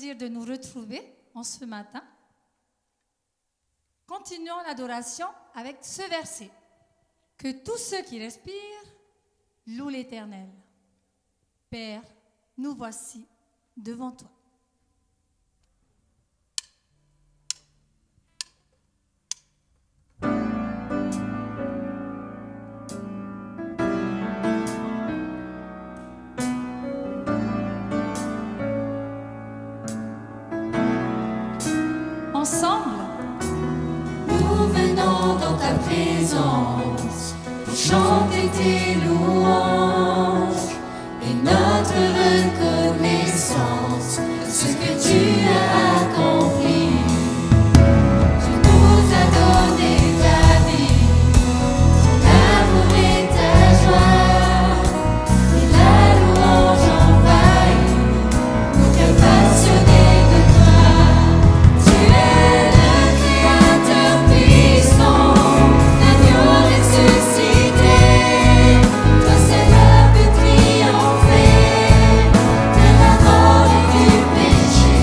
plaisir de nous retrouver en ce matin. Continuons l'adoration avec ce verset. Que tous ceux qui respirent louent l'Éternel. Père, nous voici devant toi. Ensemble, nous venons dans ta présence pour chanter tes louanges et notre reconnaissance de ce que tu as accompli. Tu nous as donné ta vie, ton amour et ta joie, et la louange envahit nos cœurs passionnés de toi. Tu es le Créateur puissant, l'agneau ressuscité. Toi seul as pu triompher de la mort et du péché.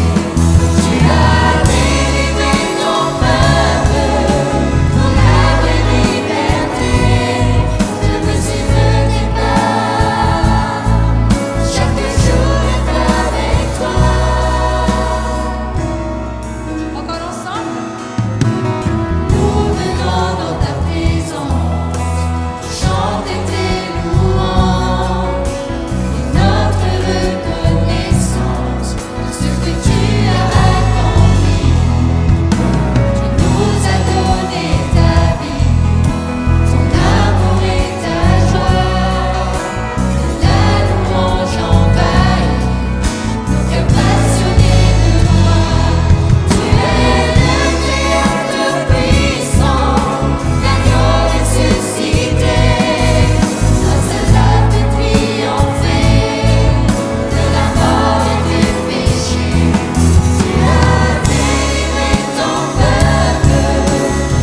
Tu as délivré ton peuple pour la vraie liberté. Je me suis mené par chaque jour est avec toi. encore ensemble. Nous venons dans ta présence pour chanter tes louanges et notre reconnaissance de ce que tu as accompli. Tu nous as donné ta vie, ton amour et ta joie, et la louange envahit nos cœurs passionnés de toi. Tu es le Créateur puissant, l'agneau ressuscité. Toi seul as pu triompher de la mort et du péché. Tu as délivré ton peuple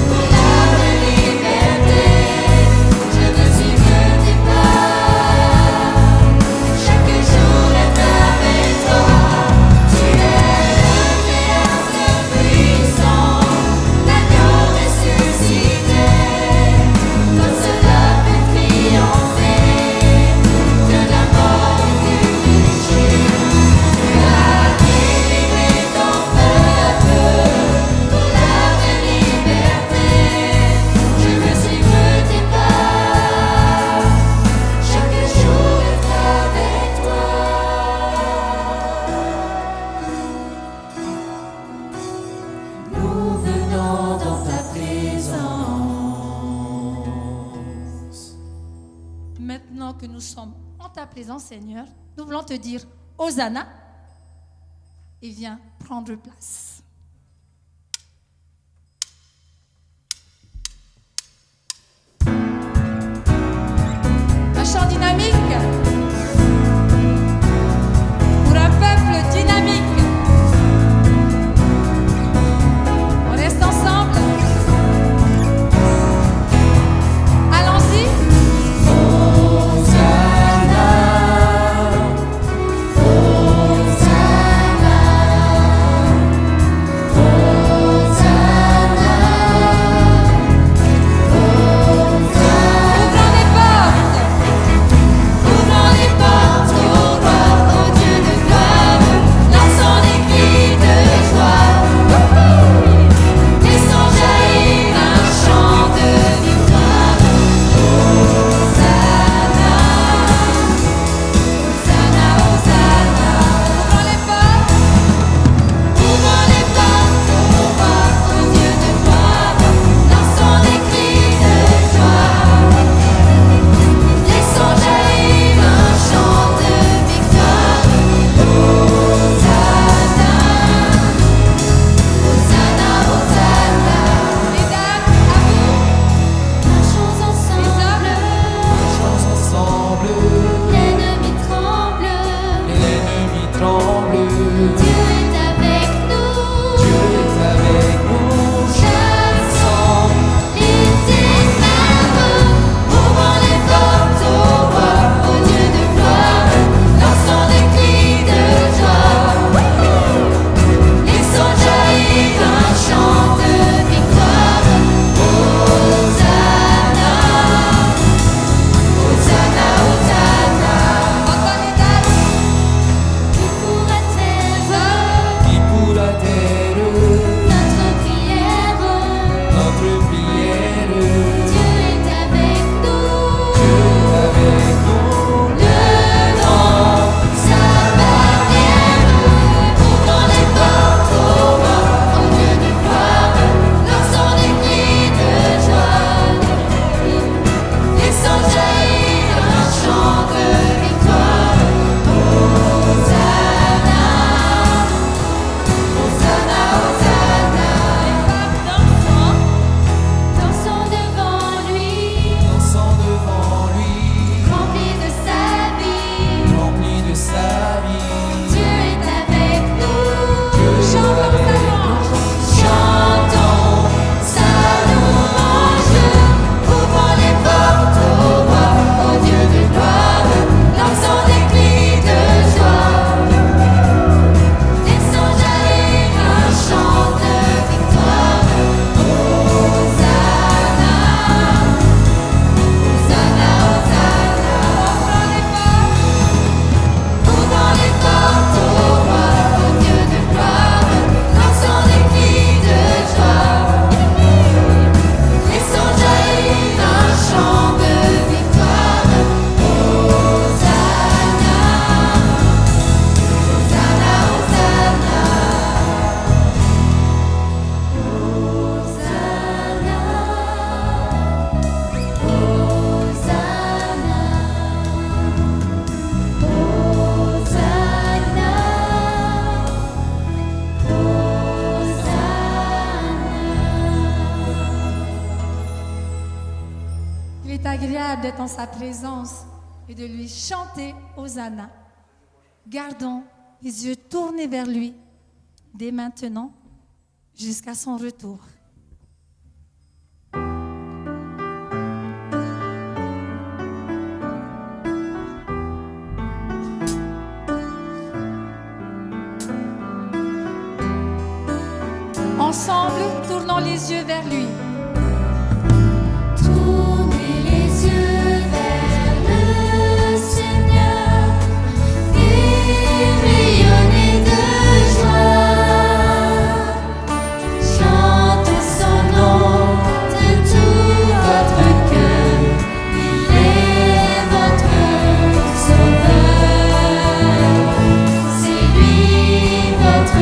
pour la vraie liberté. Je me suis mené par chaque jour est avec toi. Tu es le Créateur puissant, l'agneau ressuscité. Toi seul as pu triompher de la mort et du péché. Tu as délivré ton peuple pour la vraie liberté. Je me suis mené par chaque jour est avec toi. Nous venons dans ta présence. Maintenant que nous sommes en ta présence, Seigneur, nous voulons te dire Hosanna et viens prendre place. Un chant dynamique pour un peuple dynamique. On reste ensemble. Allons-y. Hosanna, Hosanna, agréable d'être en sa présence et de lui chanter Hosanna. Gardons les yeux tournés vers lui dès maintenant jusqu'à son retour. Ensemble, tournons les yeux vers lui. Tournez les yeux vers le Seigneur et rayonnez de joie. Chantez son nom de tout votre cœur. Il est votre sauveur. C'est lui votre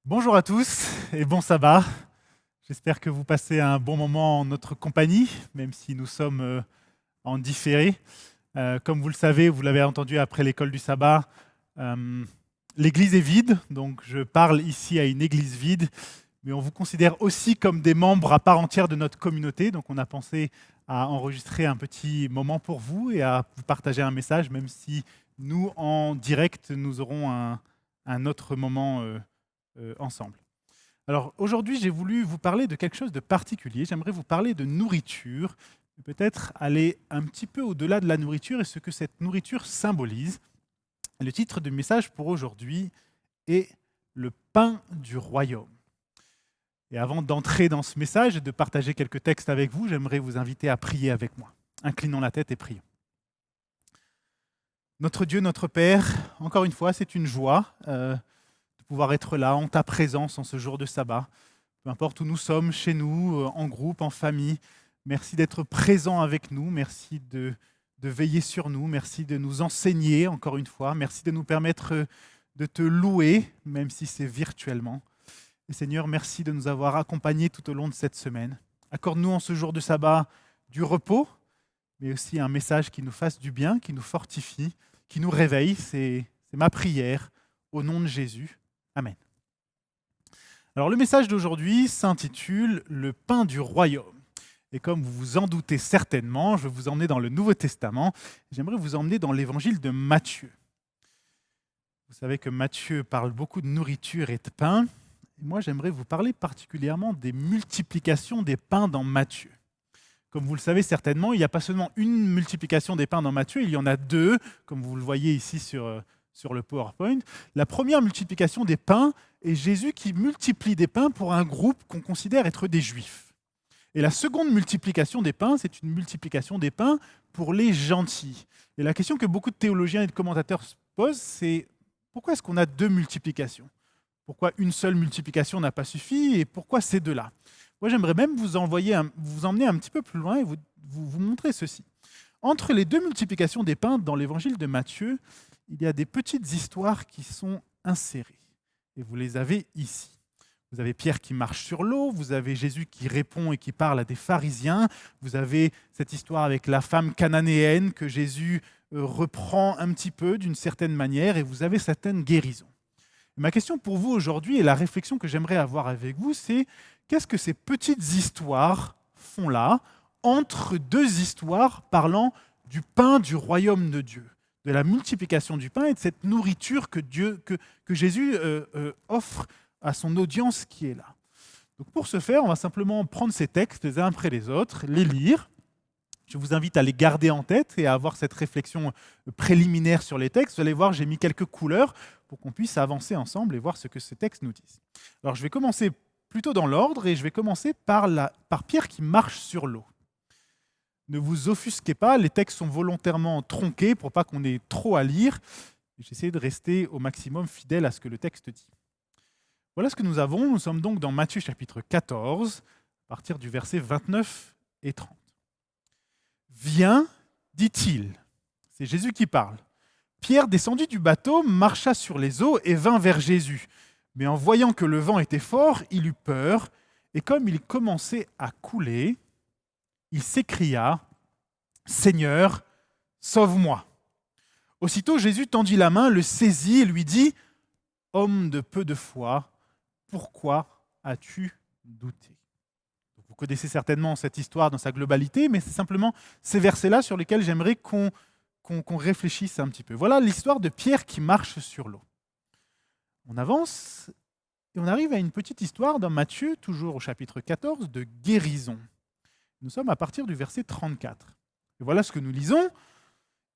Bonjour à tous et bon sabbat. J'espère que vous passez un bon moment en notre compagnie, même si nous sommes en différé. Comme vous le savez, vous l'avez entendu après l'école du sabbat, l'église est vide, donc je parle ici à une église vide, mais on vous considère aussi comme des membres à part entière de notre communauté, donc on a pensé à enregistrer un petit moment pour vous et à vous partager un message, même si nous, en direct, nous aurons un autre moment ensemble. Alors aujourd'hui, j'ai voulu vous parler de quelque chose de particulier. J'aimerais vous parler de nourriture, peut-être aller un petit peu au-delà de la nourriture et ce que cette nourriture symbolise. Le titre du message pour aujourd'hui est « Le pain du royaume ». Et avant d'entrer dans ce message et de partager quelques textes avec vous, j'aimerais vous inviter à prier avec moi. Inclinons la tête et prions. Notre Dieu, notre Père, encore une fois, c'est une joie de pouvoir être là en ta présence en ce jour de sabbat. Peu importe où nous sommes, chez nous, en groupe, en famille. Merci d'être présent avec nous. Merci de de veiller sur nous. Merci de nous enseigner encore une fois. Merci de nous permettre de te louer, même si c'est virtuellement. Et Seigneur, merci de nous avoir accompagnés tout au long de cette semaine. Accorde-nous en ce jour de sabbat du repos, mais aussi un message qui nous fasse du bien, qui nous fortifie, qui nous réveille. C'est ma prière au nom de Jésus. Amen. Alors le message d'aujourd'hui s'intitule « Le pain du royaume ». Et comme vous vous en doutez certainement, je vais vous emmener dans le Nouveau Testament. J'aimerais vous emmener dans l'évangile de Matthieu. Vous savez que Matthieu parle beaucoup de nourriture et de pain. Et moi, j'aimerais vous parler particulièrement des multiplications des pains dans Matthieu. Comme vous le savez certainement, il n'y a pas seulement une multiplication des pains dans Matthieu, il y en a deux, comme vous le voyez ici sur le PowerPoint. La première multiplication des pains est Jésus qui multiplie des pains pour un groupe qu'on considère être des Juifs. Et la seconde multiplication des pains, c'est une multiplication des pains pour les gentils. Et la question que beaucoup de théologiens et de commentateurs se posent, c'est pourquoi est-ce qu'on a deux multiplications ? Pourquoi une seule multiplication n'a pas suffi et pourquoi ces deux-là ? Moi, j'aimerais même vous emmener un petit peu plus loin et vous montrer ceci. Entre les deux multiplications des pains dans l'évangile de Matthieu, il y a des petites histoires qui sont insérées. Et vous les avez ici. Vous avez Pierre qui marche sur l'eau, vous avez Jésus qui répond et qui parle à des pharisiens, vous avez cette histoire avec la femme cananéenne que Jésus reprend un petit peu d'une certaine manière, et vous avez certaines guérisons. Ma question pour vous aujourd'hui, et la réflexion que j'aimerais avoir avec vous, c'est qu'est-ce que ces petites histoires font là, entre deux histoires parlant du pain du royaume de Dieu, de la multiplication du pain et de cette nourriture que Jésus offre à son audience qui est là. Donc pour ce faire, on va simplement prendre ces textes les uns après les autres, les lire. Je vous invite à les garder en tête et à avoir cette réflexion préliminaire sur les textes. Vous allez voir, j'ai mis quelques couleurs pour qu'on puisse avancer ensemble et voir ce que ces textes nous disent. Alors je vais commencer plutôt dans l'ordre et je vais commencer par Pierre qui marche sur l'eau. Ne vous offusquez pas, les textes sont volontairement tronqués pour pas qu'on ait trop à lire. J'essaie de rester au maximum fidèle à ce que le texte dit. Voilà ce que nous avons. Nous sommes donc dans Matthieu chapitre 14, à partir du verset 29 et 30. « Viens, dit-il. » C'est Jésus qui parle. Pierre descendit du bateau, marcha sur les eaux et vint vers Jésus. Mais en voyant que le vent était fort, il eut peur, et comme il commençait à couler, il s'écria « Seigneur, sauve-moi !» Aussitôt Jésus tendit la main, le saisit et lui dit « Homme de peu de foi, pourquoi as-tu douté ?» Vous connaissez certainement cette histoire dans sa globalité, mais c'est simplement ces versets-là sur lesquels j'aimerais qu'on réfléchisse un petit peu. Voilà l'histoire de Pierre qui marche sur l'eau. On avance et on arrive à une petite histoire dans Matthieu, toujours au chapitre 14, de guérison. Nous sommes à partir du verset 34. Et voilà ce que nous lisons.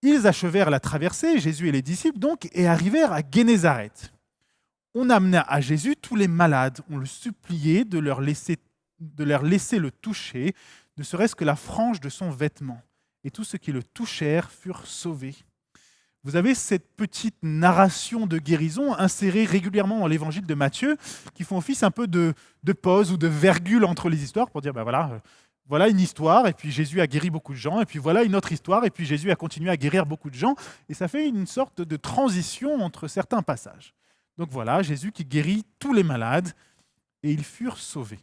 Ils achevèrent la traversée, Jésus et les disciples donc, et arrivèrent à Génézareth. On amena à Jésus tous les malades, on le suppliait de leur laisser le toucher, ne serait-ce que la frange de son vêtement. Et tous ceux qui le touchèrent furent sauvés. Vous avez cette petite narration de guérison insérée régulièrement dans l'évangile de Matthieu, qui font office un peu de pause ou de virgule entre les histoires pour dire, voilà une histoire, et puis Jésus a guéri beaucoup de gens, et puis voilà une autre histoire, et puis Jésus a continué à guérir beaucoup de gens, et ça fait une sorte de transition entre certains passages. Donc voilà, Jésus qui guérit tous les malades, et ils furent sauvés.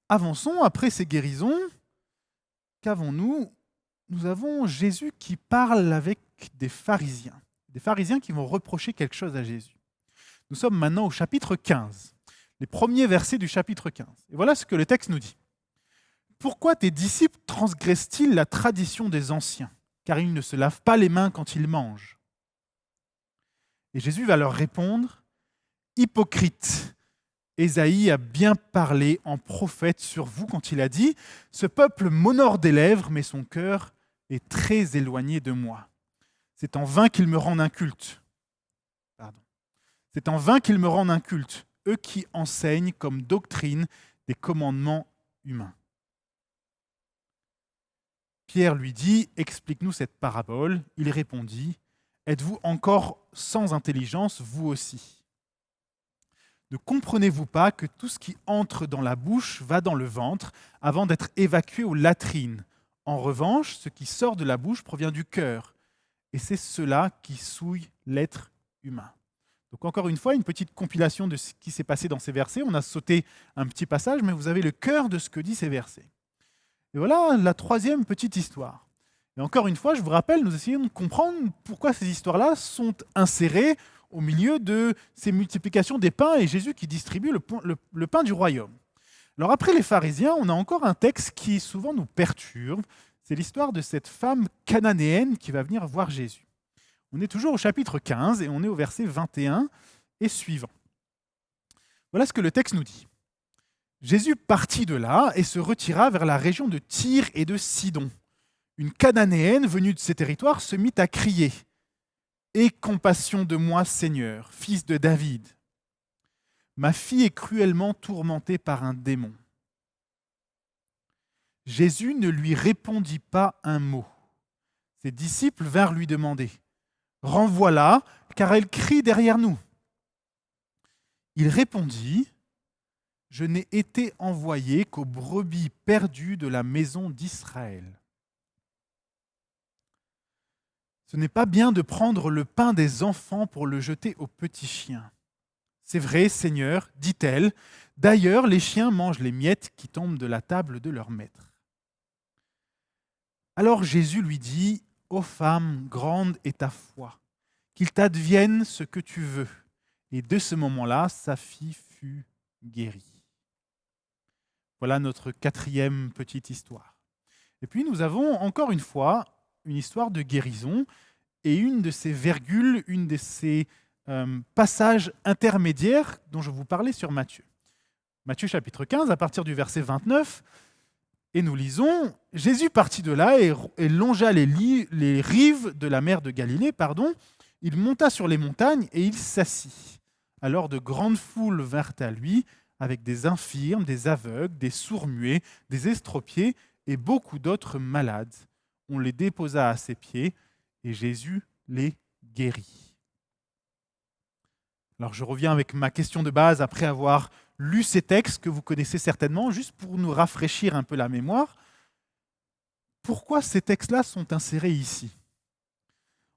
Avançons, après ces guérisons, qu'avons-nous ? Nous avons Jésus qui parle avec des pharisiens qui vont reprocher quelque chose à Jésus. Nous sommes maintenant au chapitre 15, les premiers versets du chapitre 15. Et voilà ce que le texte nous dit. « Pourquoi tes disciples transgressent-ils la tradition des anciens, car ils ne se lavent pas les mains quand ils mangent ?» Et Jésus va leur répondre, « Hypocrite, Ésaïe a bien parlé en prophète sur vous quand il a dit « Ce peuple m'honore des lèvres, mais son cœur est très éloigné de moi. C'est en vain qu'ils me rendent inculte. C'est en vain qu'ils me rendent inculte, eux qui enseignent comme doctrine des commandements humains. » Pierre lui dit « Explique-nous cette parabole. » Il répondit « Êtes-vous encore sans intelligence, vous aussi ? Ne comprenez-vous pas que tout ce qui entre dans la bouche va dans le ventre avant d'être évacué aux latrines ? En revanche, ce qui sort de la bouche provient du cœur, et c'est cela qui souille l'être humain. Donc encore une fois, une petite compilation de ce qui s'est passé dans ces versets. On a sauté un petit passage, mais vous avez le cœur de ce que disent ces versets. Et voilà la troisième petite histoire. Et encore une fois, je vous rappelle, nous essayons de comprendre pourquoi ces histoires-là sont insérées au milieu de ces multiplications des pains et Jésus qui distribue le pain du royaume. Alors après les pharisiens, on a encore un texte qui souvent nous perturbe. C'est l'histoire de cette femme cananéenne qui va venir voir Jésus. On est toujours au chapitre 15 et on est au verset 21 et suivant. Voilà ce que le texte nous dit. Jésus partit de là et se retira vers la région de Tyr et de Sidon. Une Cananéenne venue de ces territoires se mit à crier « Aie compassion de moi, Seigneur, fils de David. Ma fille est cruellement tourmentée par un démon. » Jésus ne lui répondit pas un mot. Ses disciples vinrent lui demander « Renvoie-la, car elle crie derrière nous. » Il répondit « Je n'ai été envoyé qu'aux brebis perdues de la maison d'Israël. » Ce n'est pas bien de prendre le pain des enfants pour le jeter aux petits chiens. C'est vrai, Seigneur, dit-elle. D'ailleurs, les chiens mangent les miettes qui tombent de la table de leur maître. Alors Jésus lui dit, « Ô femme, grande est ta foi, qu'il t'advienne ce que tu veux. » Et de ce moment-là, sa fille fut guérie. Voilà notre quatrième petite histoire. Et puis nous avons encore une fois une histoire de guérison et une de ces virgules, une de ces passages intermédiaires dont je vous parlais sur Matthieu. Matthieu chapitre 15, à partir du verset 29, et nous lisons « Jésus partit de là et longea les rives de la mer de Galilée, il monta sur les montagnes et il s'assit. Alors de grandes foules vinrent à lui, avec des infirmes, des aveugles, des sourds-muets, des estropiés et beaucoup d'autres malades. On les déposa à ses pieds et Jésus les guérit. » Alors je reviens avec ma question de base après avoir lu ces textes que vous connaissez certainement, juste pour nous rafraîchir un peu la mémoire. Pourquoi ces textes-là sont insérés ici ?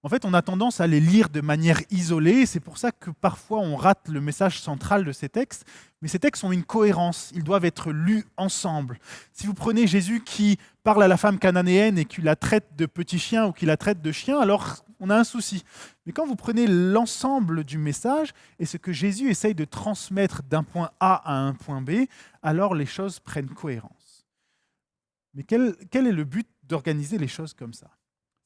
En fait, on a tendance à les lire de manière isolée, c'est pour ça que parfois on rate le message central de ces textes, mais ces textes ont une cohérence, ils doivent être lus ensemble. Si vous prenez Jésus qui parle à la femme cananéenne et qui la traite de petit chien ou qui la traite de chien, alors on a un souci. Mais quand vous prenez l'ensemble du message et ce que Jésus essaye de transmettre d'un point A à un point B, alors les choses prennent cohérence. Mais quel est le but d'organiser les choses comme ça ?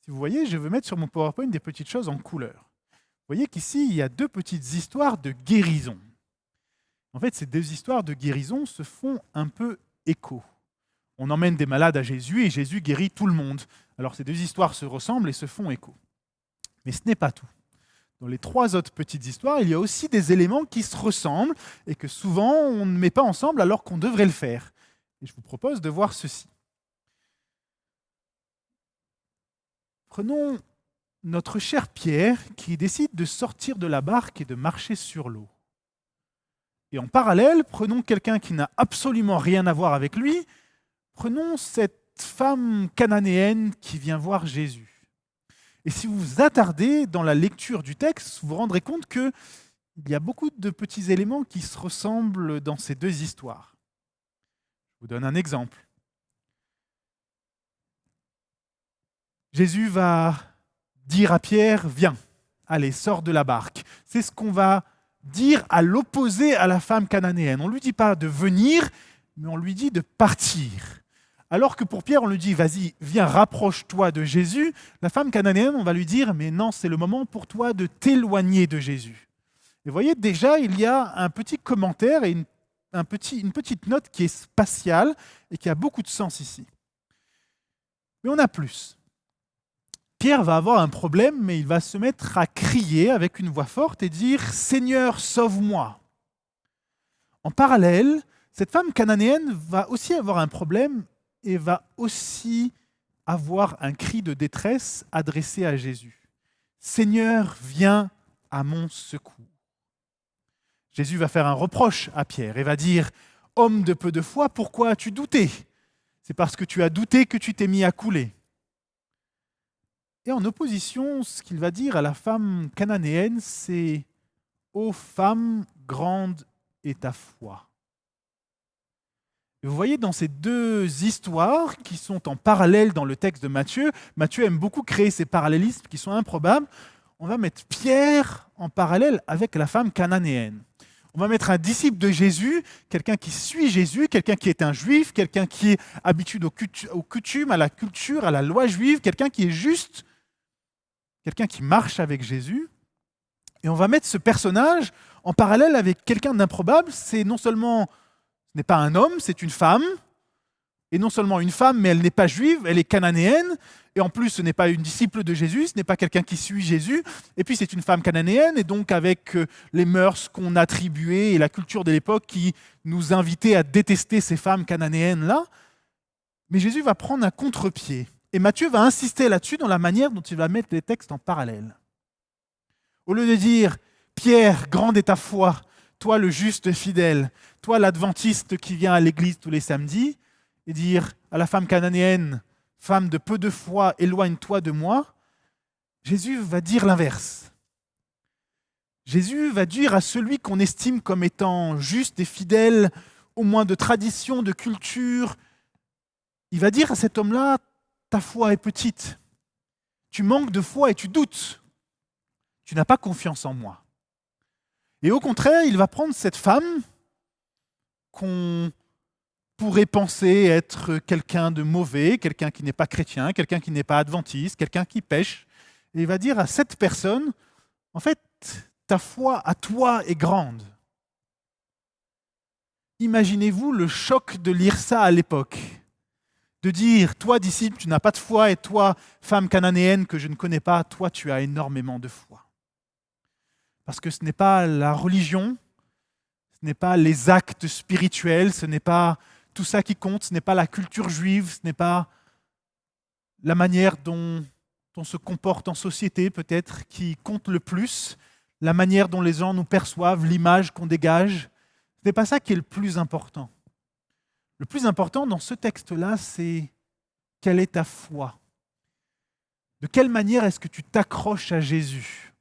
Si vous voyez, je veux mettre sur mon PowerPoint des petites choses en couleur. Vous voyez qu'ici, il y a deux petites histoires de guérison. En fait, ces deux histoires de guérison se font un peu écho. On emmène des malades à Jésus et Jésus guérit tout le monde. Alors ces deux histoires se ressemblent et se font écho. Mais ce n'est pas tout. Dans les trois autres petites histoires, il y a aussi des éléments qui se ressemblent et que souvent on ne met pas ensemble alors qu'on devrait le faire. Et je vous propose de voir ceci. Prenons notre cher Pierre qui décide de sortir de la barque et de marcher sur l'eau. Et en parallèle, prenons quelqu'un qui n'a absolument rien à voir avec lui, prenons cette femme cananéenne qui vient voir Jésus. Et si vous vous attardez dans la lecture du texte, vous vous rendrez compte qu'il y a beaucoup de petits éléments qui se ressemblent dans ces deux histoires. Je vous donne un exemple. Jésus va dire à Pierre, viens, allez, sors de la barque. C'est ce qu'on va dire à l'opposé à la femme cananéenne. On ne lui dit pas de venir, mais on lui dit de partir. Alors que pour Pierre, on lui dit, vas-y, viens, rapproche-toi de Jésus. La femme cananéenne, on va lui dire, mais non, c'est le moment pour toi de t'éloigner de Jésus. Et vous voyez, déjà, il y a un petit commentaire et une petite note qui est spatiale et qui a beaucoup de sens ici. Mais on a plus. Pierre va avoir un problème, mais il va se mettre à crier avec une voix forte et dire « Seigneur, sauve-moi ». En parallèle, cette femme cananéenne va aussi avoir un problème et va aussi avoir un cri de détresse adressé à Jésus. « Seigneur, viens à mon secours ». Jésus va faire un reproche à Pierre et va dire « Homme de peu de foi, pourquoi as-tu douté ?» C'est parce que tu as douté que tu t'es mis à couler. Et en opposition, ce qu'il va dire à la femme cananéenne, c'est « Ô femme, grande est ta foi ». Et vous voyez, dans ces deux histoires qui sont en parallèle dans le texte de Matthieu, Matthieu aime beaucoup créer ces parallélismes qui sont improbables. On va mettre Pierre en parallèle avec la femme cananéenne. On va mettre un disciple de Jésus, quelqu'un qui suit Jésus, quelqu'un qui est un juif, quelqu'un qui est habitué aux coutumes, à la culture, à la loi juive, quelqu'un qui est juste, quelqu'un qui marche avec Jésus. Et on va mettre ce personnage en parallèle avec quelqu'un d'improbable. C'est non seulement, ce n'est pas un homme, c'est une femme. Et non seulement une femme, mais elle n'est pas juive, elle est cananéenne. Et en plus, ce n'est pas une disciple de Jésus, ce n'est pas quelqu'un qui suit Jésus. Et puis, c'est une femme cananéenne, et donc avec les mœurs qu'on attribuait et la culture de l'époque qui nous invitait à détester ces femmes cananéennes-là. Mais Jésus va prendre un contre-pied. Et Matthieu va insister là-dessus dans la manière dont il va mettre les textes en parallèle. Au lieu de dire « Pierre, grande est ta foi, toi le juste fidèle, toi l'adventiste qui vient à l'église tous les samedis », et dire à la femme cananéenne, femme de peu de foi, éloigne-toi de moi, Jésus va dire l'inverse. Jésus va dire à celui qu'on estime comme étant juste et fidèle, au moins de tradition, de culture, il va dire à cet homme-là, ta foi est petite, tu manques de foi et tu doutes, tu n'as pas confiance en moi. Et au contraire, il va prendre cette femme qu'on pourrait penser être quelqu'un de mauvais, quelqu'un qui n'est pas chrétien, quelqu'un qui n'est pas adventiste, quelqu'un qui pêche. Et il va dire à cette personne, en fait, ta foi à toi est grande. Imaginez-vous le choc de lire ça à l'époque. De dire, toi disciple, tu n'as pas de foi, et toi, femme cananéenne que je ne connais pas, toi tu as énormément de foi. Parce que ce n'est pas la religion, ce n'est pas les actes spirituels, ce n'est pas tout ça qui compte, ce n'est pas la culture juive, ce n'est pas la manière dont on se comporte en société peut-être qui compte le plus, la manière dont les gens nous perçoivent, l'image qu'on dégage. Ce n'est pas ça qui est le plus important. Le plus important dans ce texte-là, c'est quelle est ta foi? De quelle manière est-ce que tu t'accroches à Jésus?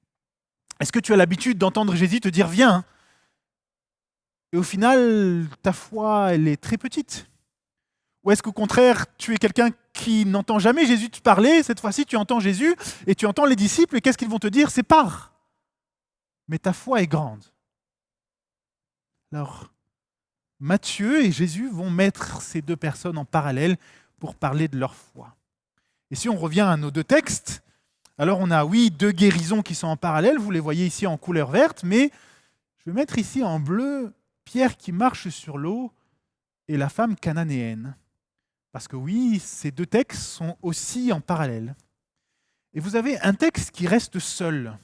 Est-ce que tu as l'habitude d'entendre Jésus te dire « Viens » et au final, ta foi, elle est très petite? Ou est-ce qu'au contraire, tu es quelqu'un qui n'entend jamais Jésus te parler, cette fois-ci tu entends Jésus et tu entends les disciples, et qu'est-ce qu'ils vont te dire? C'est pars. Mais ta foi est grande. Alors, Matthieu et Jésus vont mettre ces deux personnes en parallèle pour parler de leur foi. Et si on revient à nos deux textes, alors on a, oui, deux guérisons qui sont en parallèle, vous les voyez ici en couleur verte, mais je vais mettre ici en bleu Pierre qui marche sur l'eau et la femme cananéenne. Parce que oui, ces deux textes sont aussi en parallèle. Et vous avez un texte qui reste seul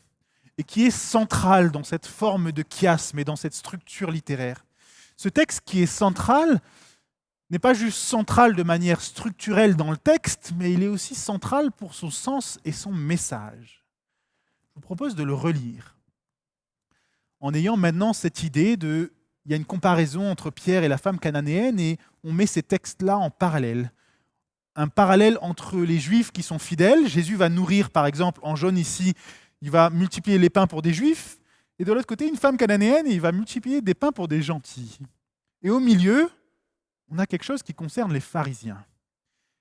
et qui est central dans cette forme de chiasme et dans cette structure littéraire. Ce texte qui est central n'est pas juste central de manière structurelle dans le texte, mais il est aussi central pour son sens et son message. Je vous propose de le relire en ayant maintenant cette idée de... Il y a une comparaison entre Pierre et la femme cananéenne et on met ces textes-là en parallèle. Un parallèle entre les Juifs qui sont fidèles. Jésus va nourrir, par exemple, en jaune ici, il va multiplier les pains pour des Juifs. Et de l'autre côté, une femme cananéenne, et il va multiplier des pains pour des gentils. Et au milieu, on a quelque chose qui concerne les pharisiens.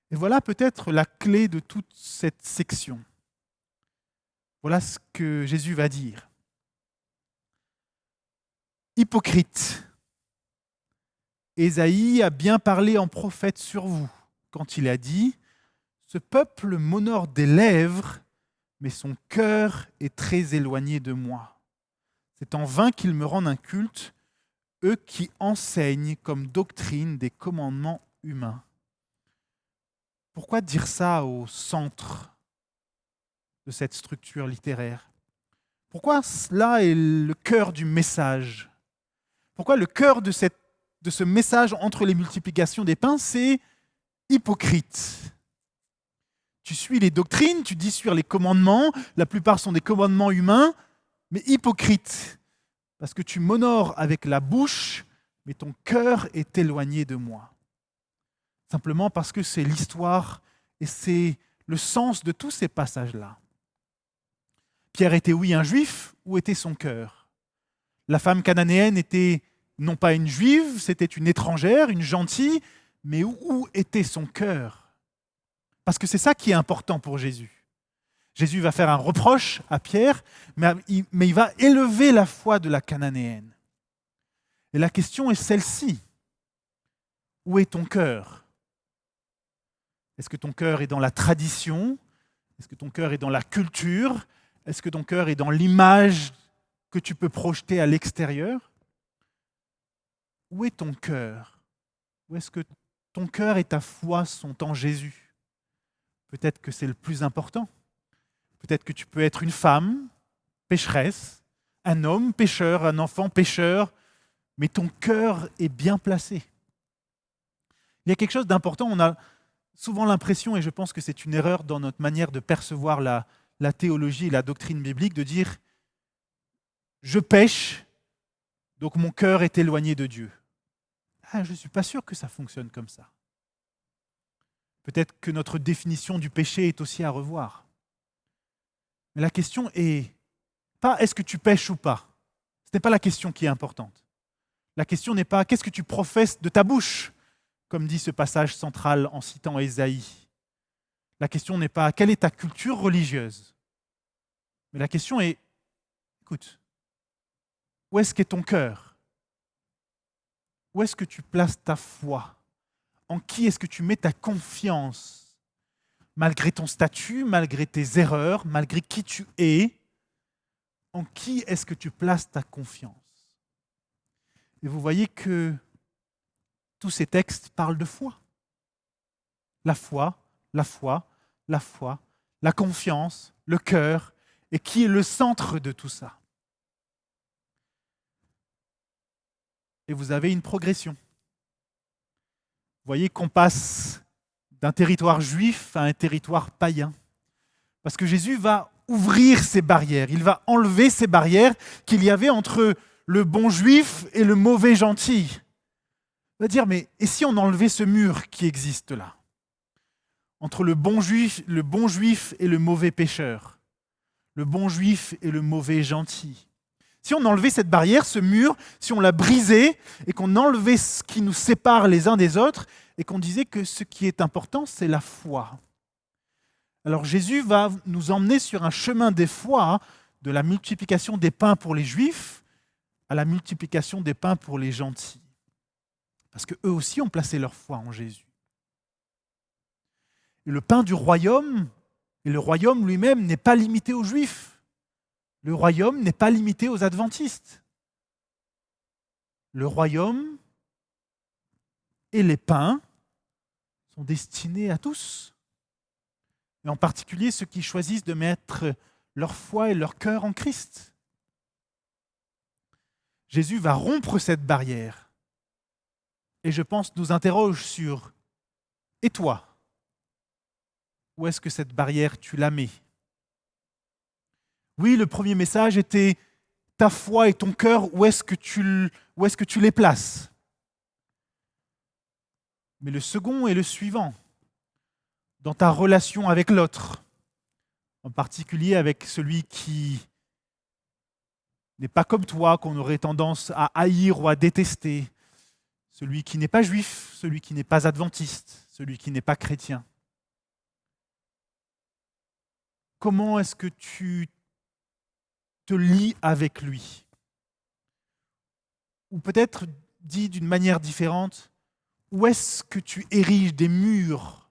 Et voilà peut-être la clé de toute cette section. Voilà ce que Jésus va dire. Hypocrite, Ésaïe a bien parlé en prophète sur vous, quand il a dit « Ce peuple m'honore des lèvres, mais son cœur est très éloigné de moi. C'est en vain qu'ils me rendent un culte, eux qui enseignent comme doctrine des commandements humains. » Pourquoi dire ça au centre de cette structure littéraire? Pourquoi cela est le cœur du message? Pourquoi le cœur de ce message entre les multiplications des pains, c'est hypocrite? Tu suis les doctrines, tu dis sur les commandements, la plupart sont des commandements humains, mais hypocrite, parce que tu m'honores avec la bouche, mais ton cœur est éloigné de moi. simplement parce que c'est l'histoire et c'est le sens de tous ces passages-là. Pierre était oui un juif, où était son cœur? La femme cananéenne était non pas une juive, c'était une étrangère, une gentille, mais où était son cœur? Parce que c'est ça qui est important pour Jésus. Jésus va faire un reproche à Pierre, mais il va élever la foi de la cananéenne. Et la question est celle-ci. Où est ton cœur? Est-ce que ton cœur est dans la tradition? Est-ce que ton cœur est dans la culture? Est-ce que ton cœur est dans l'image que tu peux projeter à l'extérieur? Où est ton cœur? Où est-ce que ton cœur et ta foi sont en Jésus? Peut-être que c'est le plus important. Peut-être que tu peux être une femme pécheresse, un homme pécheur, un enfant pécheur, mais ton cœur est bien placé. Il y a quelque chose d'important, on a souvent l'impression, et je pense que c'est une erreur dans notre manière de percevoir la théologie et la doctrine biblique, de dire « je pêche, donc mon cœur est éloigné de Dieu ». Je ne suis pas sûr que ça fonctionne comme ça. Peut-être que notre définition du péché est aussi à revoir. Mais la question est pas est-ce que tu pêches ou pas. Ce n'est pas la question qui est importante. La question n'est pas qu'est-ce que tu professes de ta bouche, comme dit ce passage central en citant Ésaïe. La question n'est pas quelle est ta culture religieuse. Mais la question est, écoute, où est-ce qu'est ton cœur? Où est-ce que tu places ta foi? En qui est-ce que tu mets ta confiance? Malgré ton statut, malgré tes erreurs, malgré qui tu es, en qui est-ce que tu places ta confiance? Et vous voyez que tous ces textes parlent de foi. La foi, la foi, la foi, la confiance, le cœur, et qui est le centre de tout ça. Et vous avez une progression. Vous voyez qu'on passe d'un territoire juif à un territoire païen. Parce que Jésus va ouvrir ces barrières, il va enlever ces barrières qu'il y avait entre le bon juif et le mauvais gentil. Il va dire, mais et si on enlevait ce mur qui existe là? Entre le bon juif et le mauvais pécheur, le bon juif et le mauvais gentil. Si on enlevait cette barrière, ce mur, si on la brisait et qu'on enlevait ce qui nous sépare les uns des autres et qu'on disait que ce qui est important, c'est la foi. Alors Jésus va nous emmener sur un chemin des foi, de la multiplication des pains pour les Juifs à la multiplication des pains pour les gentils. Parce qu'eux aussi ont placé leur foi en Jésus. Et le pain du royaume, et le royaume lui-même n'est pas limité aux Juifs. Le royaume n'est pas limité aux adventistes. Le royaume et les pains sont destinés à tous. Et en particulier ceux qui choisissent de mettre leur foi et leur cœur en Christ. Jésus va rompre cette barrière. Et je pense nous interroge sur « Et toi ? Où est-ce que cette barrière tu la mets ?» Oui, le premier message était ta foi et ton cœur, où est-ce que tu les places? Mais le second est le suivant. Dans ta relation avec l'autre, en particulier avec celui qui n'est pas comme toi, qu'on aurait tendance à haïr ou à détester, celui qui n'est pas juif, celui qui n'est pas adventiste, celui qui n'est pas chrétien. Comment est-ce que tu te lie avec lui? Ou peut-être, dit d'une manière différente, où est-ce que tu ériges des murs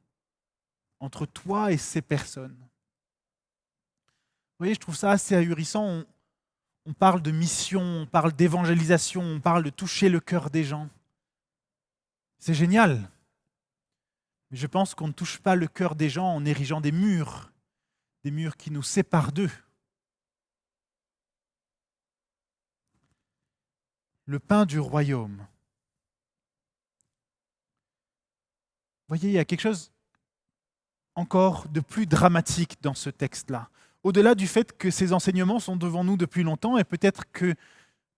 entre toi et ces personnes? Vous voyez, je trouve ça assez ahurissant. On parle de mission, on parle d'évangélisation, on parle de toucher le cœur des gens. C'est génial. Mais je pense qu'on ne touche pas le cœur des gens en érigeant des murs qui nous séparent d'eux. Le pain du royaume. Vous voyez, il y a quelque chose encore de plus dramatique dans ce texte-là. Au-delà du fait que ces enseignements sont devant nous depuis longtemps et peut-être qu'on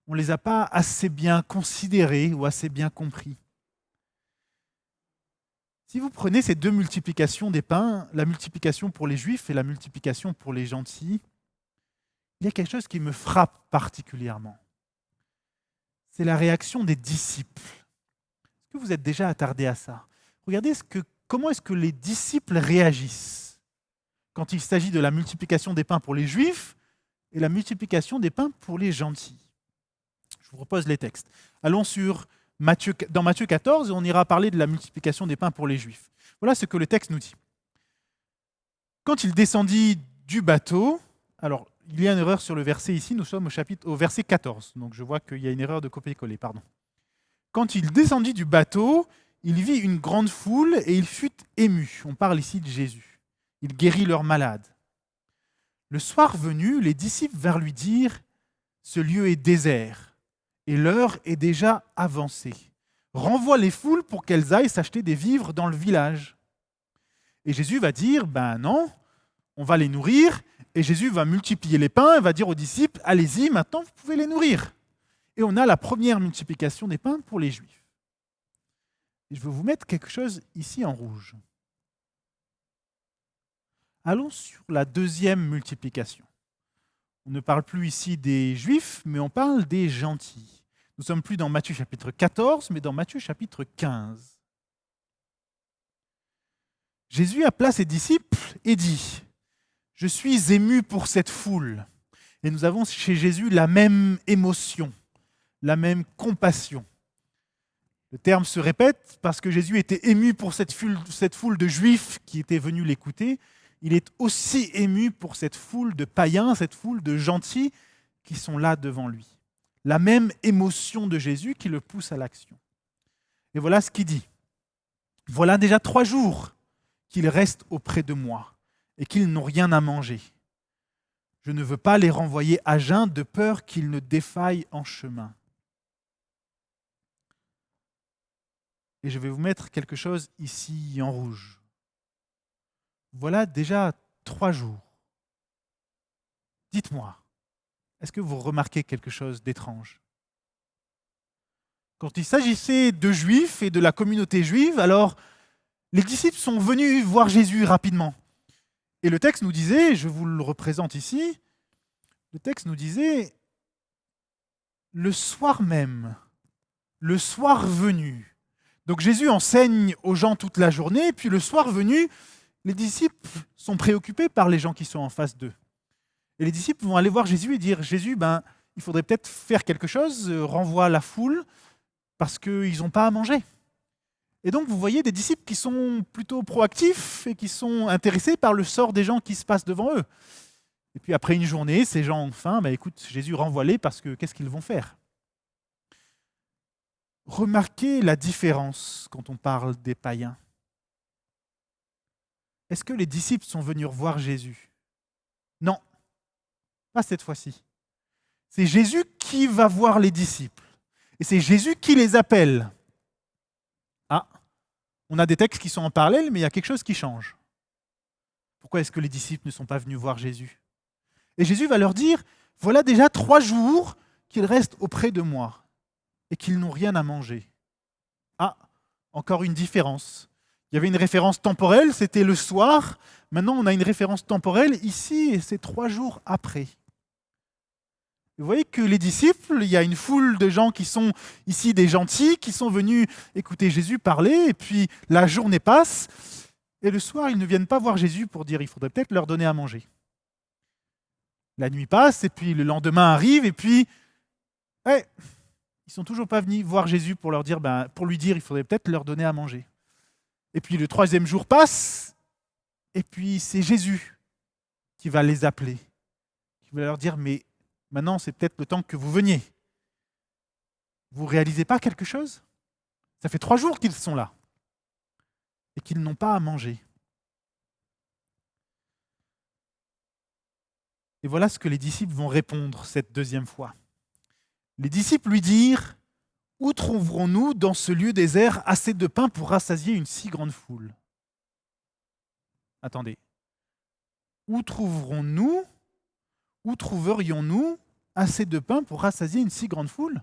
ne les a pas assez bien considérés ou assez bien compris. Si vous prenez ces deux multiplications des pains, la multiplication pour les Juifs et la multiplication pour les gentils, il y a quelque chose qui me frappe particulièrement. C'est la réaction des disciples. Est-ce que vous êtes déjà attardé à ça? Regardez comment est-ce que les disciples réagissent quand il s'agit de la multiplication des pains pour les Juifs et la multiplication des pains pour les gentils. Je vous propose les textes. Allons dans Matthieu 14, et on ira parler de la multiplication des pains pour les Juifs. Voilà ce que le texte nous dit. Quand il descendit du bateau, alors il y a une erreur sur le verset ici, nous sommes au verset 14, donc je vois qu'il y a une erreur de copier-coller, pardon. Quand il descendit du bateau, il vit une grande foule et il fut ému. On parle ici de Jésus. Il guérit leurs malades. Le soir venu, les disciples vinrent lui dire « Ce lieu est désert et l'heure est déjà avancée. Renvoie les foules pour qu'elles aillent s'acheter des vivres dans le village. » Et Jésus va dire « Ben non, on va les nourrir. » Et Jésus va multiplier les pains et va dire aux disciples « Allez-y, maintenant vous pouvez les nourrir. » Et on a la première multiplication des pains pour les Juifs. Et je veux vous mettre quelque chose ici en rouge. Allons sur la deuxième multiplication. On ne parle plus ici des Juifs, mais on parle des gentils. Nous ne sommes plus dans Matthieu chapitre 14, mais dans Matthieu chapitre 15. Jésus appela ses disciples et dit « Je suis ému pour cette foule. » Et nous avons chez Jésus la même émotion, la même compassion. Le terme se répète parce que Jésus était ému pour cette foule de Juifs qui étaient venus l'écouter. Il est aussi ému pour cette foule de païens, cette foule de gentils qui sont là devant lui. La même émotion de Jésus qui le pousse à l'action. Et voilà ce qu'il dit. « Voilà déjà 3 jours qu'ils restent auprès de moi et qu'ils n'ont rien à manger. Je ne veux pas les renvoyer à jeun de peur qu'ils ne défaillent en chemin. » Et je vais vous mettre quelque chose ici en rouge. Voilà déjà 3 jours. Dites-moi, est-ce que vous remarquez quelque chose d'étrange? Quand il s'agissait de Juifs et de la communauté juive, alors les disciples sont venus voir Jésus rapidement. Et le texte nous disait, je vous le représente ici, le texte nous disait, le soir même, le soir venu. Donc Jésus enseigne aux gens toute la journée, puis le soir venu, les disciples sont préoccupés par les gens qui sont en face d'eux. Et les disciples vont aller voir Jésus et dire « Jésus, il faudrait peut-être faire quelque chose, renvoie la foule, parce qu'ils n'ont pas à manger. » Et donc vous voyez des disciples qui sont plutôt proactifs et qui sont intéressés par le sort des gens qui se passent devant eux. Et puis après une journée, ces gens ont faim, écoute, Jésus renvoie-les parce que qu'est-ce qu'ils vont faire? Remarquez la différence quand on parle des païens. Est-ce que les disciples sont venus voir Jésus? Non, pas cette fois-ci. C'est Jésus qui va voir les disciples. Et c'est Jésus qui les appelle. Ah, on a des textes qui sont en parallèle, mais il y a quelque chose qui change. Pourquoi est-ce que les disciples ne sont pas venus voir Jésus? Et Jésus va leur dire, voilà déjà 3 jours qu'ils restent auprès de moi et qu'ils n'ont rien à manger. Ah, encore une différence. Il y avait une référence temporelle, c'était le soir. Maintenant, on a une référence temporelle ici, et c'est 3 jours après. Vous voyez que les disciples, il y a une foule de gens qui sont ici des gentils, qui sont venus écouter Jésus parler, et puis la journée passe, et le soir, ils ne viennent pas voir Jésus pour dire il faudrait peut-être leur donner à manger. La nuit passe, et puis le lendemain arrive, et puis ils ne sont toujours pas venus voir Jésus pour lui dire il faudrait peut-être leur donner à manger. Et puis le 3e jour passe, et puis c'est Jésus qui va les appeler, qui va leur dire mais maintenant c'est peut-être le temps que vous veniez. Vous ne réalisez pas quelque chose? Ça fait 3 jours qu'ils sont là et qu'ils n'ont pas à manger. Et voilà ce que les disciples vont répondre cette 2e fois. Les disciples lui dirent « Où trouverons-nous dans ce lieu désert assez de pain pour rassasier une si grande foule ?» Attendez. Où trouverions-nous assez de pain pour rassasier une si grande foule?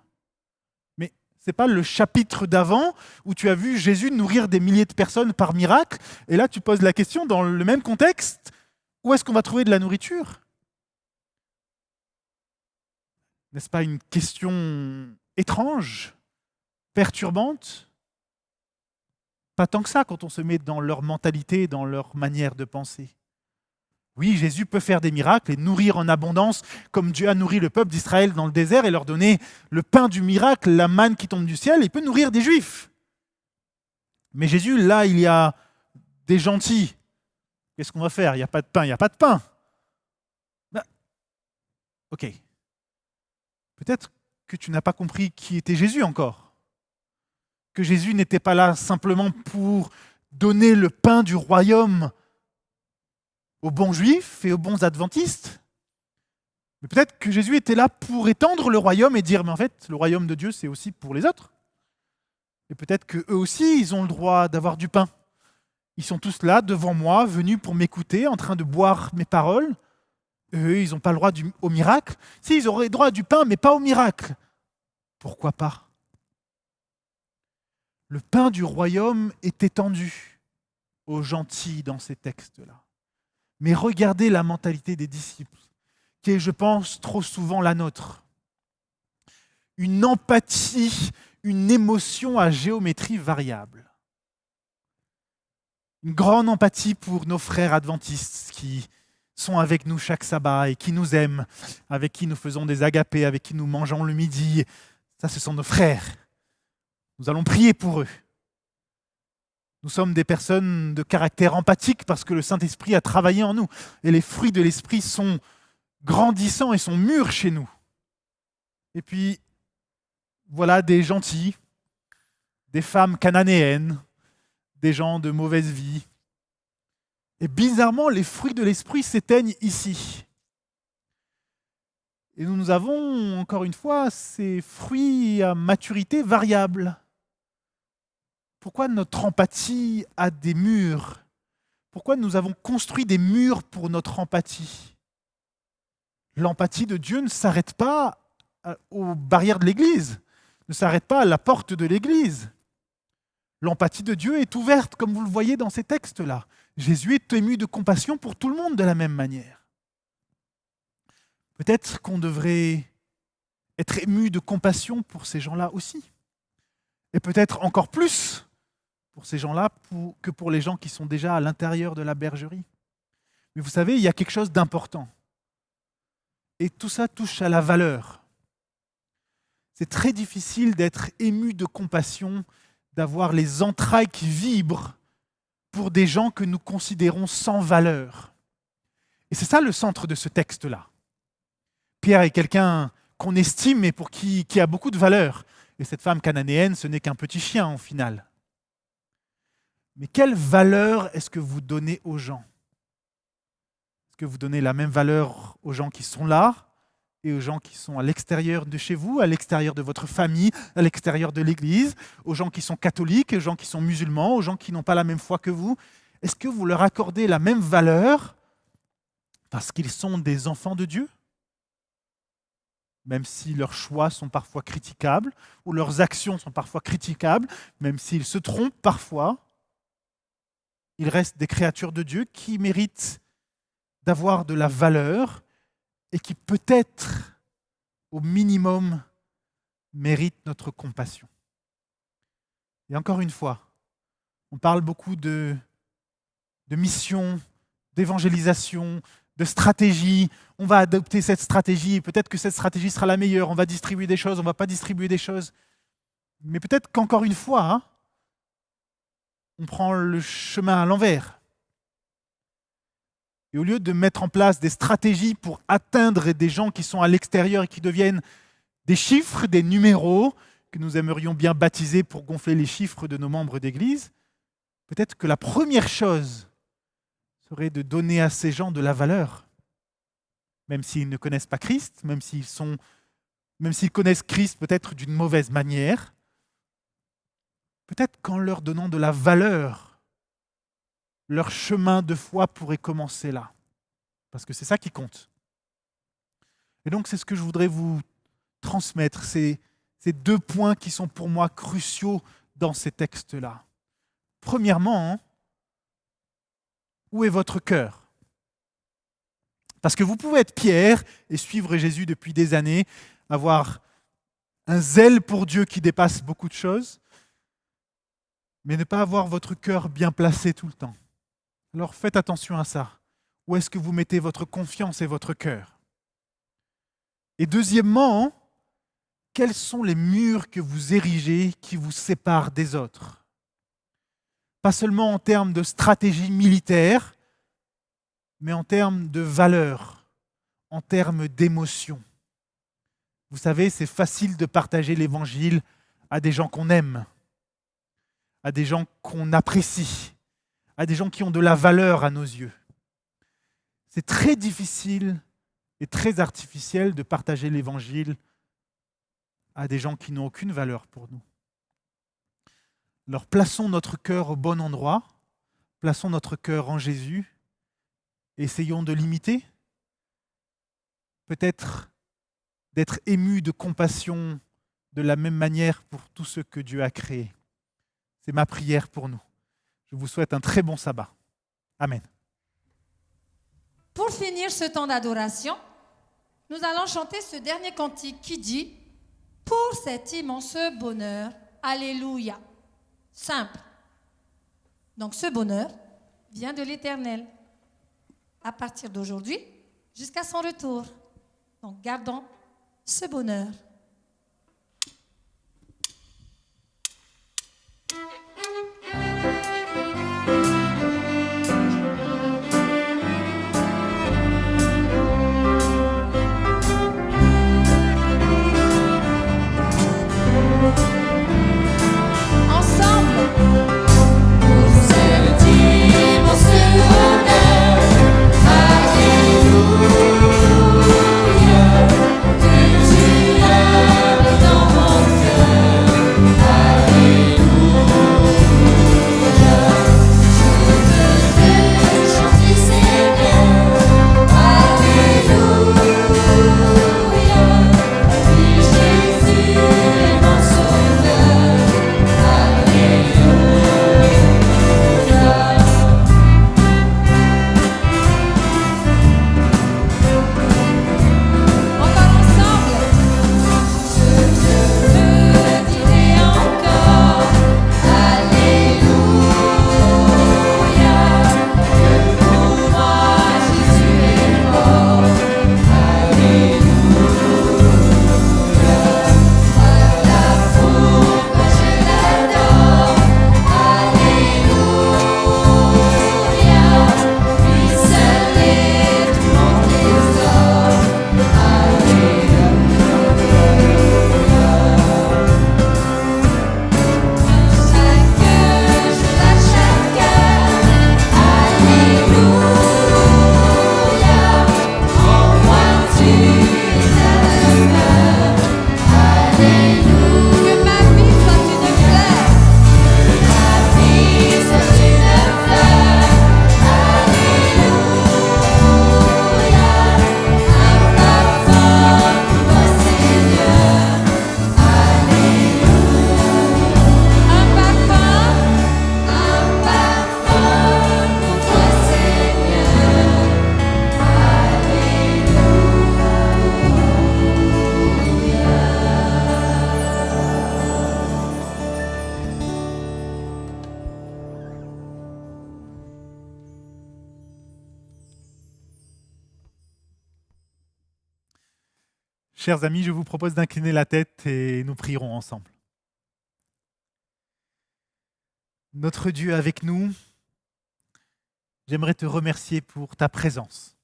Mais Ce n'est pas le chapitre d'avant où tu as vu Jésus nourrir des milliers de personnes par miracle. Et là, tu poses la question dans le même contexte, où est-ce qu'on va trouver de la nourriture ? N'est-ce pas une question étrange, perturbante ? Pas tant que ça quand on se met dans leur mentalité, dans leur manière de penser. Oui, Jésus peut faire des miracles et nourrir en abondance, comme Dieu a nourri le peuple d'Israël dans le désert et leur donner le pain du miracle, la manne qui tombe du ciel. Il peut nourrir des Juifs. Mais Jésus, là, il y a des gentils. Qu'est-ce qu'on va faire ? Il n'y a pas de pain, il n'y a pas de pain. Ben, ok. Peut-être que tu n'as pas compris qui était Jésus encore. Que Jésus n'était pas là simplement pour donner le pain du royaume aux bons juifs et aux bons adventistes. Mais peut-être que Jésus était là pour étendre le royaume et dire, mais en fait, le royaume de Dieu, c'est aussi pour les autres. Et peut-être qu'eux aussi, ils ont le droit d'avoir du pain. Ils sont tous là, devant moi, venus pour m'écouter, en train de boire mes paroles. Eux, ils n'ont pas le droit au miracle. Si, ils auraient le droit du pain, mais pas au miracle. Pourquoi pas ? Le pain du royaume est étendu aux gentils dans ces textes-là. Mais regardez la mentalité des disciples, qui est, je pense, trop souvent la nôtre. Une empathie, une émotion à géométrie variable. Une grande empathie pour nos frères adventistes qui sont avec nous chaque sabbat et qui nous aiment, avec qui nous faisons des agapés, avec qui nous mangeons le midi. Ça, ce sont nos frères. Nous allons prier pour eux. Nous sommes des personnes de caractère empathique parce que le Saint-Esprit a travaillé en nous. Et les fruits de l'Esprit sont grandissants et sont mûrs chez nous. Et puis, voilà des gentils, des femmes cananéennes, des gens de mauvaise vie. Et bizarrement, les fruits de l'Esprit s'éteignent ici. Et nous avons, encore une fois, ces fruits à maturité variable. Pourquoi notre empathie a des murs ? Pourquoi nous avons construit des murs pour notre empathie ? L'empathie de Dieu ne s'arrête pas aux barrières de l'Église, ne s'arrête pas à la porte de l'Église. L'empathie de Dieu est ouverte, comme vous le voyez dans ces textes-là. Jésus est ému de compassion pour tout le monde de la même manière. Peut-être qu'on devrait être ému de compassion pour ces gens-là aussi. Et peut-être encore plus pour ces gens-là que pour les gens qui sont déjà à l'intérieur de la bergerie. Mais vous savez, il y a quelque chose d'important. Et tout ça touche à la valeur. C'est très difficile d'être ému de compassion, d'avoir les entrailles qui vibrent pour des gens que nous considérons sans valeur. Et c'est ça le centre de ce texte-là. Pierre est quelqu'un qu'on estime et pour qui a beaucoup de valeur. Et cette femme cananéenne, ce n'est qu'un petit chien au final. Mais quelle valeur est-ce que vous donnez aux gens ? Est-ce que vous donnez la même valeur aux gens qui sont là et aux gens qui sont à l'extérieur de chez vous, à l'extérieur de votre famille, à l'extérieur de l'Église, aux gens qui sont catholiques, aux gens qui sont musulmans, aux gens qui n'ont pas la même foi que vous ? Est-ce que vous leur accordez la même valeur parce qu'ils sont des enfants de Dieu ? Même si leurs choix sont parfois critiquables, ou leurs actions sont parfois critiquables, même s'ils se trompent parfois, ils restent des créatures de Dieu qui méritent d'avoir de la valeur et qui peut-être, au minimum, méritent notre compassion. Et encore une fois, on parle beaucoup de mission, d'évangélisation, de stratégie. On va adopter cette stratégie et peut-être que cette stratégie sera la meilleure. On va distribuer des choses, on ne va pas distribuer des choses. Mais peut-être qu'encore une fois, on prend le chemin à l'envers. Et au lieu de mettre en place des stratégies pour atteindre des gens qui sont à l'extérieur et qui deviennent des chiffres, des numéros, que nous aimerions bien baptiser pour gonfler les chiffres de nos membres d'église, peut-être que la première chose serait de donner à ces gens de la valeur, même s'ils ne connaissent pas Christ, même s'ils connaissent Christ peut-être d'une mauvaise manière, peut-être qu'en leur donnant de la valeur, leur chemin de foi pourrait commencer là, parce que c'est ça qui compte. Et donc c'est ce que je voudrais vous transmettre, c'est ces 2 points qui sont pour moi cruciaux dans ces textes-là. Premièrement, où est votre cœur ? Parce que vous pouvez être Pierre et suivre Jésus depuis des années, avoir un zèle pour Dieu qui dépasse beaucoup de choses, mais ne pas avoir votre cœur bien placé tout le temps. Alors faites attention à ça. Où est-ce que vous mettez votre confiance et votre cœur ? Et deuxièmement, quels sont les murs que vous érigez qui vous séparent des autres ? Pas seulement en termes de stratégie militaire, mais en termes de valeurs, en termes d'émotions. Vous savez, c'est facile de partager l'Évangile à des gens qu'on aime, à des gens qu'on apprécie, à des gens qui ont de la valeur à nos yeux. C'est très difficile et très artificiel de partager l'Évangile à des gens qui n'ont aucune valeur pour nous. Alors plaçons notre cœur au bon endroit, plaçons notre cœur en Jésus, essayons de l'imiter, peut-être d'être émus de compassion de la même manière pour tout ce que Dieu a créé. C'est ma prière pour nous. Je vous souhaite un très bon sabbat. Amen. Pour finir ce temps d'adoration, nous allons chanter ce dernier cantique qui dit « Pour cet immense bonheur, Alléluia ». Simple. Donc ce bonheur vient de l'Éternel à partir d'aujourd'hui jusqu'à son retour. Donc gardons ce bonheur. Chers amis, je vous propose d'incliner la tête et nous prierons ensemble. Notre Dieu avec nous, j'aimerais te remercier pour ta présence.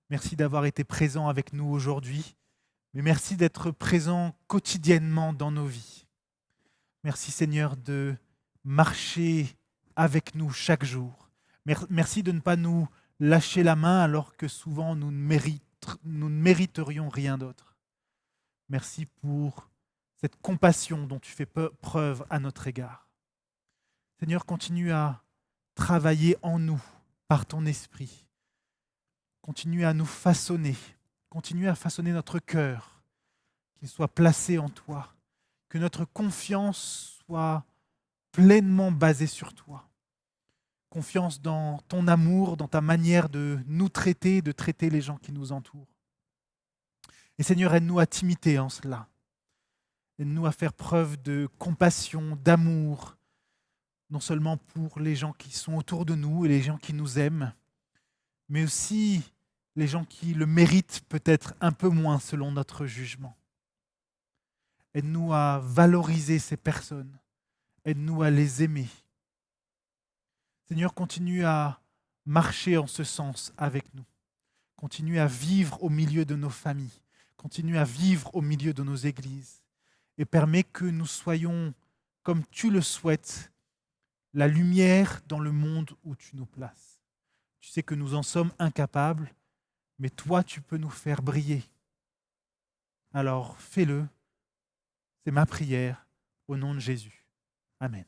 Merci d'avoir été présent avec nous aujourd'hui, mais merci d'être présent quotidiennement dans nos vies. Merci Seigneur de marcher avec nous chaque jour. Merci de ne pas nous lâcher la main alors que souvent nous ne mériterions rien d'autre. Merci pour cette compassion dont tu fais preuve à notre égard. Seigneur, continue à travailler en nous par ton esprit. Continue à nous façonner. Continue à façonner notre cœur, qu'il soit placé en toi. que notre confiance soit pleinement basée sur toi. Confiance dans ton amour, dans ta manière de nous traiter, de traiter les gens qui nous entourent. Et Seigneur, aide-nous à t'imiter en cela. Aide-nous à faire preuve de compassion, d'amour, non seulement pour les gens qui sont autour de nous et les gens qui nous aiment, mais aussi les gens qui le méritent peut-être un peu moins selon notre jugement. Aide-nous à valoriser ces personnes. Aide-nous à les aimer. Seigneur, continue à marcher en ce sens avec nous. Continue à vivre au milieu de nos familles. Continue à vivre au milieu de nos églises. Et permets que nous soyons, comme tu le souhaites, la lumière dans le monde où tu nous places. Tu sais que nous en sommes incapables, mais toi, tu peux nous faire briller. Alors, fais-le. C'est ma prière au nom de Jésus. Amen.